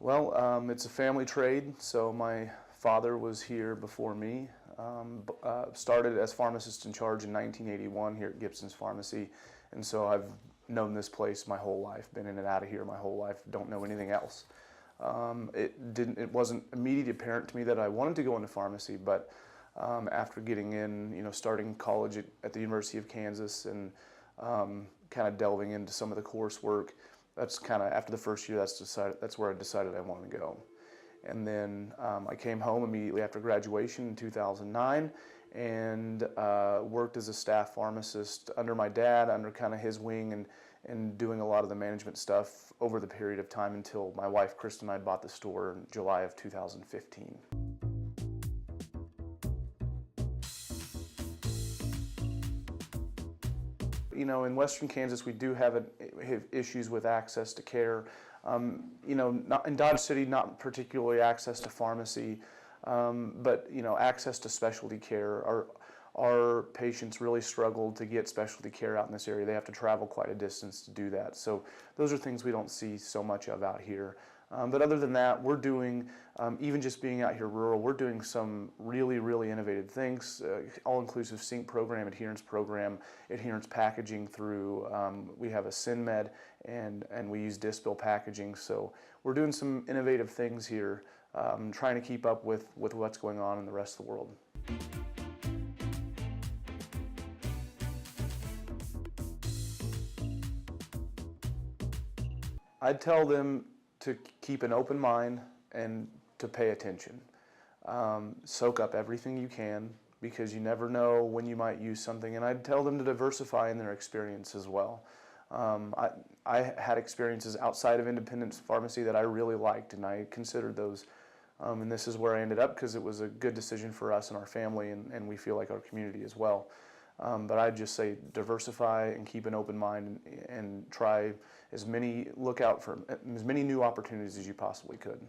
It's a family trade, so my father was here before me. Started as pharmacist in charge in 1981 here at Gibson's Pharmacy, and so I've known this place my whole life, been in and out of here my whole life, don't know anything else. It wasn't immediately apparent to me that I wanted to go into pharmacy, but after getting in, starting college at the University of Kansas and kind of delving into some of the coursework, that's kind of, after the first year, that's where I decided I wanted to go. And then I came home immediately after graduation in 2009 and worked as a staff pharmacist under my dad, under kind of his wing, and doing a lot of the management stuff over the period of time until my wife, Kristen, and I bought the store in July of 2015. In Western Kansas, we do have issues with access to care. Not in Dodge City, not particularly access to pharmacy, but access to specialty care. Our patients really struggle to get specialty care out in this area. They have to travel quite a distance to do that. So those are things we don't see so much of out here. But other than that, we're doing, even just being out here rural, we're doing some really, really innovative things, all-inclusive sync program, adherence packaging through, we have a SynMed, and we use disc bill packaging. So we're doing some innovative things here, trying to keep up with what's going on in the rest of the world. I'd tell them to keep an open mind and to pay attention. Soak up everything you can, because you never know when you might use something, and I'd tell them to diversify in their experience as well. I had experiences outside of independent pharmacy that I really liked, and I considered those, and this is where I ended up because it was a good decision for us and our family, and we feel like our community as well. But I'd just say diversify and keep an open mind and try look out for as many new opportunities as you possibly could.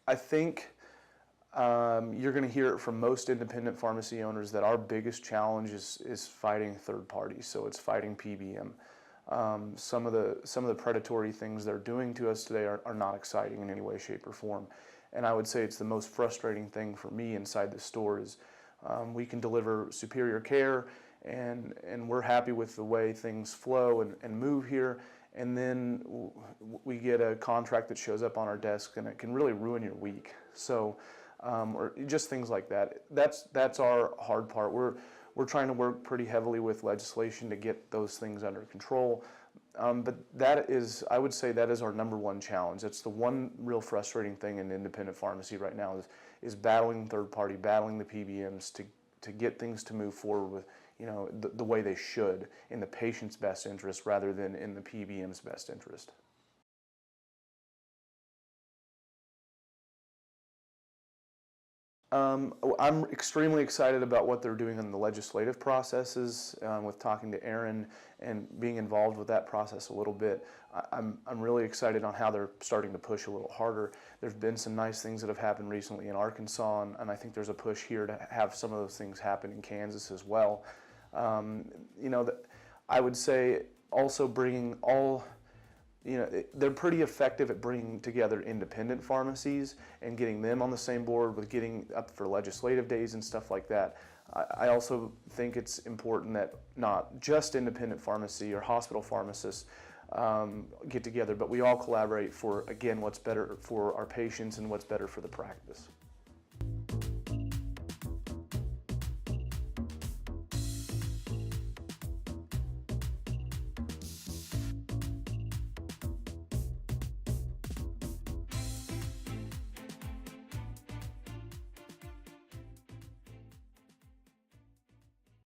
I think you're going to hear it from most independent pharmacy owners that our biggest challenge is fighting third parties, so it's fighting PBM. Some of the predatory things they're doing to us today are not exciting in any way, shape, or form. And I would say it's the most frustrating thing for me inside the store is we can deliver superior care, and we're happy with the way things flow and move here, and then we get a contract that shows up on our desk and it can really ruin your week. So, or just things like that. That's our hard part. We're trying to work pretty heavily with legislation to get those things under control. But I would say that is our number one challenge. It's the one real frustrating thing in independent pharmacy right now is battling third party, battling the PBMs to get things to move forward with, the way they should, in the patient's best interest rather than in the PBM's best interest. I'm extremely excited about what they're doing in the legislative processes, with talking to Aaron and being involved with that process a little bit. I'm really excited on how they're starting to push a little harder. There's been some nice things that have happened recently in Arkansas, and I think there's a push here to have some of those things happen in Kansas as well. I would say also bringing they're pretty effective at bringing together independent pharmacies and getting them on the same board with getting up for legislative days and stuff like that. I also think it's important that not just independent pharmacy or hospital pharmacists get together, but we all collaborate for, again, what's better for our patients and what's better for the practice.